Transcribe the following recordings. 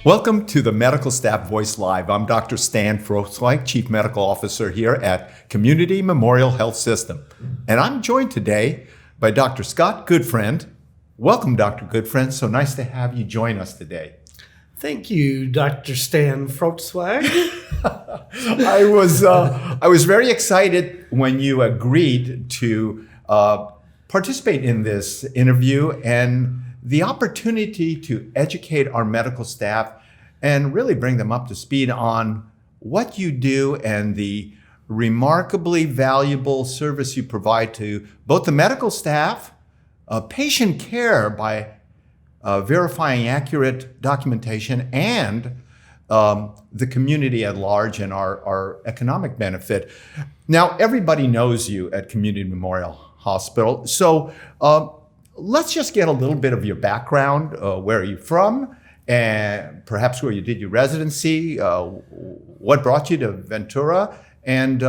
Welcome to the Medical Staff Voice Live. I'm Dr. Stan Frochtzwajg, Chief Medical Officer here at Community Memorial Health System. And I'm joined today by Dr. Scott Goodfriend. Welcome, Dr. Goodfriend. So nice to have you join us today. Thank you, Dr. Stan Frochtzwajg. I was very excited when you agreed to participate in this interview and the opportunity to educate our medical staff and really bring them up to speed on what you do and the remarkably valuable service you provide to both the medical staff, patient care by verifying accurate documentation, and the community at large and our economic benefit. Now, everybody knows you at Community Memorial Hospital. So let's just get a little bit of your background. Where are you from? And perhaps where you did your residency, what brought you to Ventura, and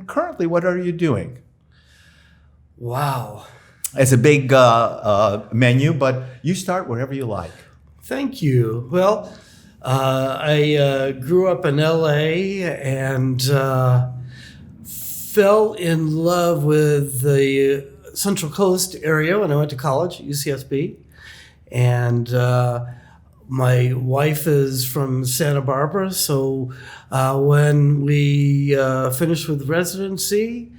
currently, what are you doing? Wow. It's a big menu, but you start wherever you like. Thank you. Well, I grew up in LA and fell in love with the Central Coast area when I went to college at UCSB. And my wife is from Santa Barbara, so when we finished with residency,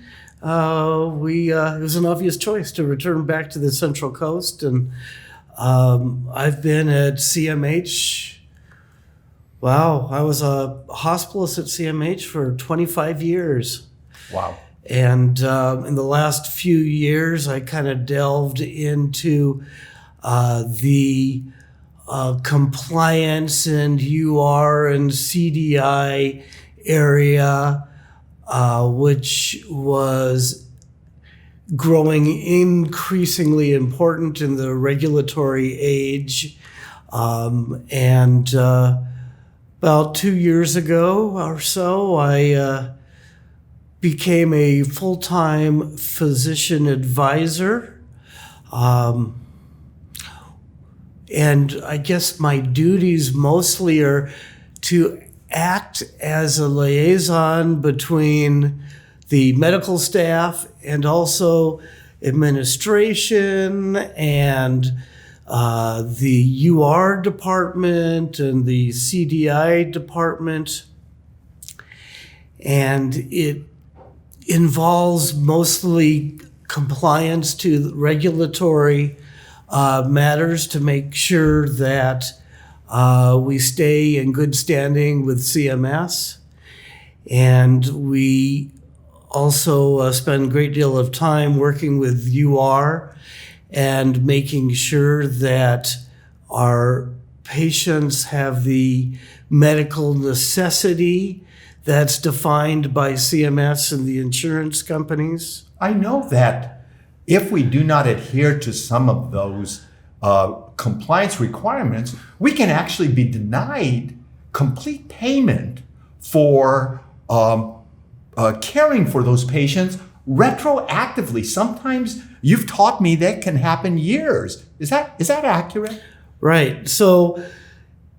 it was an obvious choice to return back to the Central Coast. And I've been at CMH. Wow, I was a hospitalist at CMH for 25 years. Wow. And in the last few years, I kind of delved into the compliance and UR and CDI area, which was growing increasingly important in the regulatory age. And about 2 years ago or so, I became a full-time physician advisor. And I guess my duties mostly are to act as a liaison between the medical staff and also administration and the UR department and the CDI department. And it involves mostly compliance to regulatory matters to make sure that we stay in good standing with CMS. And we also spend a great deal of time working with UR and making sure that our patients have the medical necessity that's defined by CMS and the insurance companies. I know that if we do not adhere to some of those compliance requirements, we can actually be denied complete payment for caring for those patients retroactively. Sometimes you've taught me that can happen years. Is that accurate? Right. So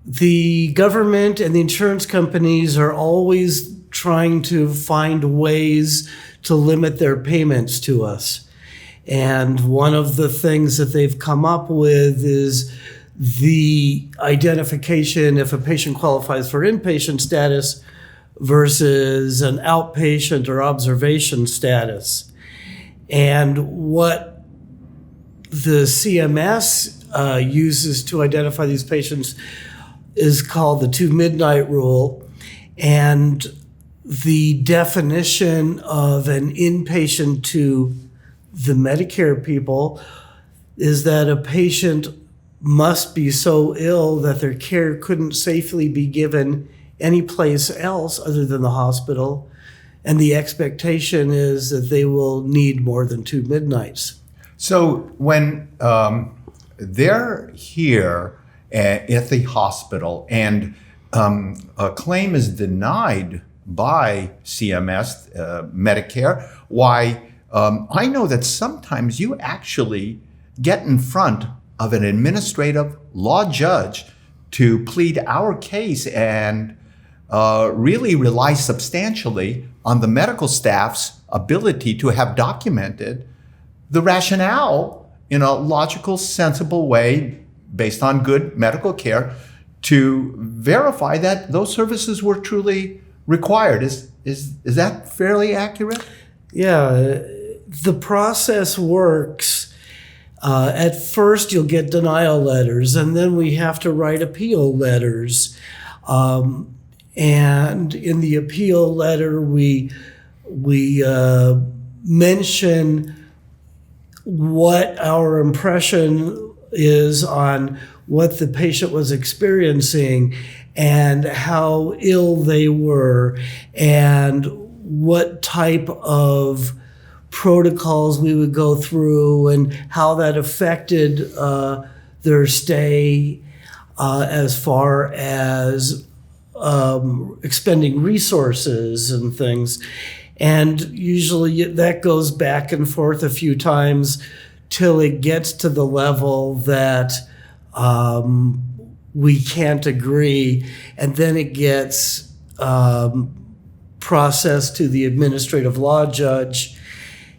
the government and the insurance companies are always trying to find ways to limit their payments to us. And one of the things that they've come up with is the identification if a patient qualifies for inpatient status versus an outpatient or observation status. And what the CMS uses to identify these patients is called the 2 midnight rule. And the definition of an inpatient to the Medicare people is that a patient must be so ill that their care couldn't safely be given any place else other than the hospital. And the expectation is that they will need more than 2 midnights. So when they're here at the hospital and a claim is denied by CMS, Medicare, why I know that sometimes you actually get in front of an administrative law judge to plead our case and really rely substantially on the medical staff's ability to have documented the rationale in a logical, sensible way based on good medical care to verify that those services were truly required. Is that fairly accurate? Yeah, the process works. At first, you'll get denial letters, and then we have to write appeal letters. And in the appeal letter, we mention what our impression is on what the patient was experiencing and how ill they were and what type of protocols we would go through and how that affected their stay as far as expending resources and things. And usually that goes back and forth a few times till it gets to the level that we can't agree. And then it gets processed to the administrative law judge.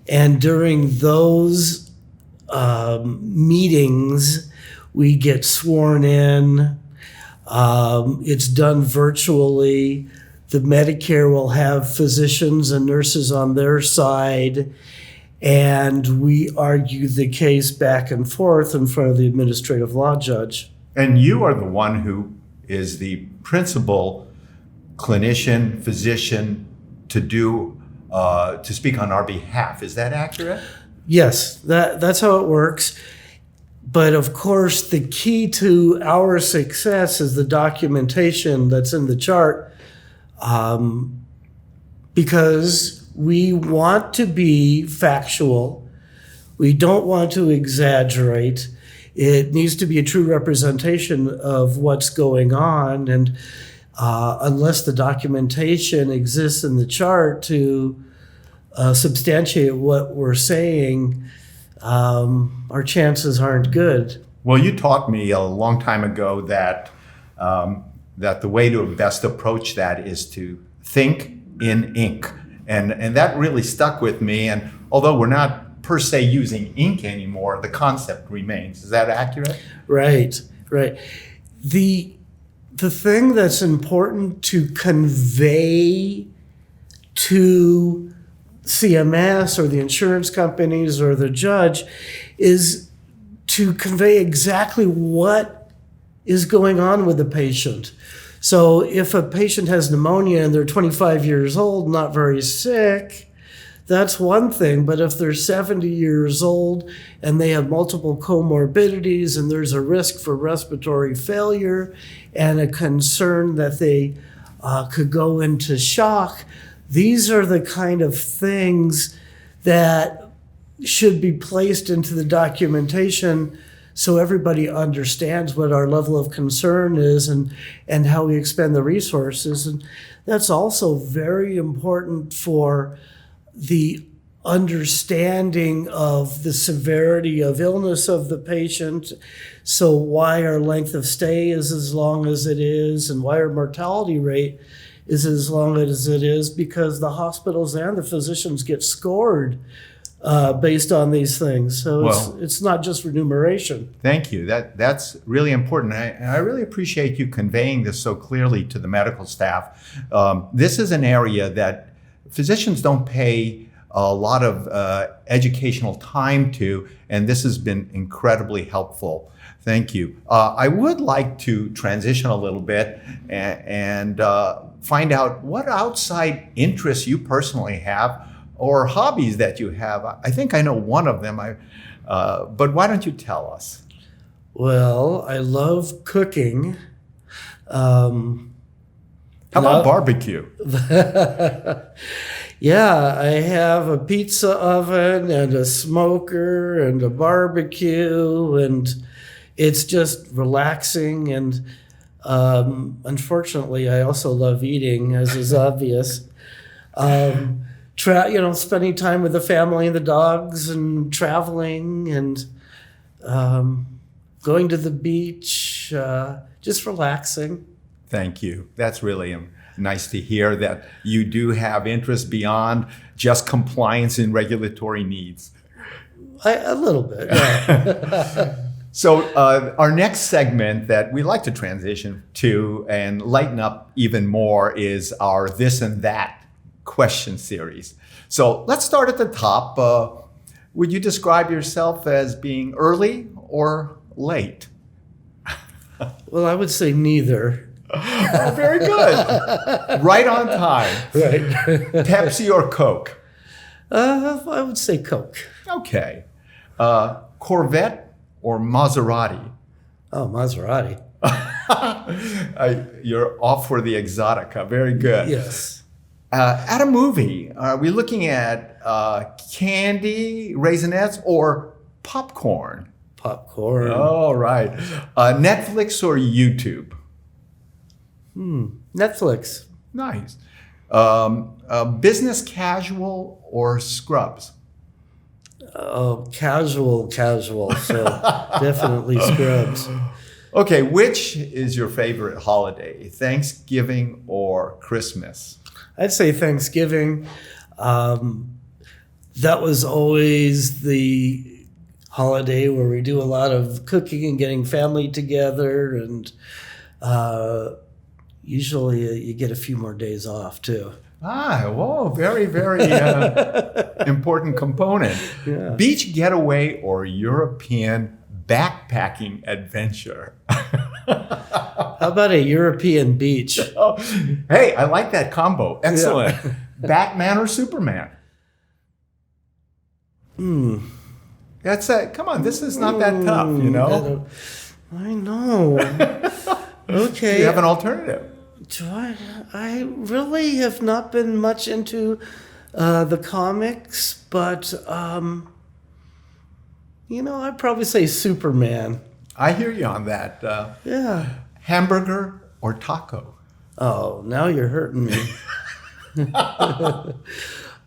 And during those meetings, we get sworn in. It's done virtually. The Medicare will have physicians and nurses on their side, and we argue the case back and forth in front of the administrative law judge. And you are the one who is the principal clinician, physician to speak on our behalf. Is that accurate? Yes, that's how it works. But of course, the key to our success is the documentation that's in the chart, because we want to be factual. We don't want to exaggerate. It needs to be a true representation of what's going on. And unless the documentation exists in the chart to substantiate what we're saying, our chances aren't good. Well, you taught me a long time ago that the way to best approach that is to think in ink. And that really stuck with me. And although we're not per se using ink anymore, the concept remains. Is that accurate? Right. The thing that's important to convey to CMS or the insurance companies or the judge is to convey exactly what is going on with the patient. So if a patient has pneumonia and they're 25 years old, not very sick, that's one thing. But if they're 70 years old and they have multiple comorbidities and there's a risk for respiratory failure and a concern that they could go into shock, these are the kind of things that should be placed into the documentation so everybody understands what our level of concern is and how we expend the resources. And that's also very important for the understanding of the severity of illness of the patient. So why our length of stay is as long as it is and why our mortality rate is as long as it is, because the hospitals and the physicians get scored based on these things. So it's not just remuneration. Thank you. That's really important. And I really appreciate you conveying this so clearly to the medical staff. This is an area that physicians don't pay a lot of educational time to, and this has been incredibly helpful. Thank you. I would like to transition a little bit and find out what outside interests you personally have or hobbies that you have. I think I know one of them, but why don't you tell us? Well, I love cooking. How about barbecue? Yeah, I have a pizza oven and a smoker and a barbecue, and it's just relaxing. And unfortunately, I also love eating, as is obvious. Spending time with the family and the dogs and traveling and going to the beach. beach, just relaxing. Thank you. That's really nice to hear that you do have interest beyond just compliance and regulatory needs. A little bit, yeah. So our next segment that we like to transition to and lighten up even more is our This and That question series. So let's start at the top. Would you describe yourself as being early or late? Well, I would say neither. Oh, very good. Right on time. Right. Pepsi or Coke? I would say Coke. Okay. Corvette or Maserati? Oh, Maserati. You're off for the Exotica. Very good. Yes. At a movie, are we looking at candy, Raisinets, or popcorn? Popcorn. All right. Netflix or YouTube? Netflix. Nice. Business casual or scrubs? Oh, casual. So definitely scrubs. Okay, which is your favorite holiday, Thanksgiving or Christmas? I'd say Thanksgiving. That was always the holiday where we do a lot of cooking and getting family together, and usually you get a few more days off too. Whoa, very, very important component. Yeah. Beach getaway or European backpacking adventure? How about a European beach? Oh, hey, I like that combo. Excellent. Yeah. Batman or Superman? That's come on, this is not that tough, you know? I know. Okay. Do you have an alternative? Do I really have not been much into the comics, but I'd probably say Superman. I hear you on that. Yeah. Hamburger or taco? Oh, now you're hurting me.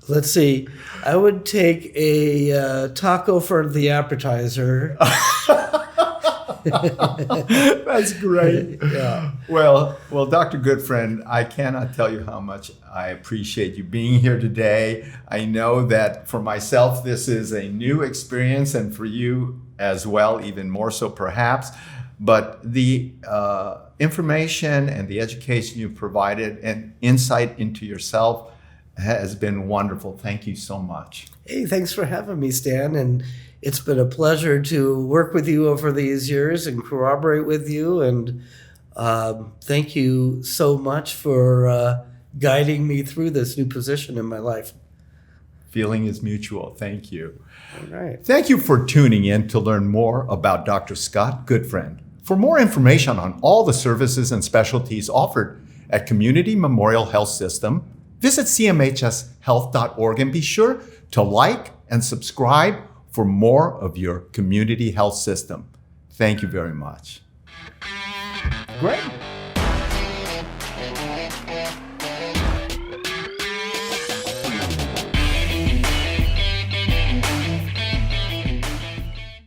Let's see. I would take a taco for the appetizer. That's great. Yeah. Well, Dr. Goodfriend, I cannot tell you how much I appreciate you being here today. I know that for myself, this is a new experience, and for you as well, even more so perhaps. But the information and the education you've provided and insight into yourself has been wonderful. Thank you so much. Hey, thanks for having me, Stan. And it's been a pleasure to work with you over these years and corroborate with you. And thank you so much for guiding me through this new position in my life. Feeling is mutual. Thank you. All right. Thank you for tuning in to learn more about Dr. Scott Goodfriend. For more information on all the services and specialties offered at Community Memorial Health System, visit cmhshealth.org and be sure to like and subscribe for more of your community health system. Thank you very much. Great.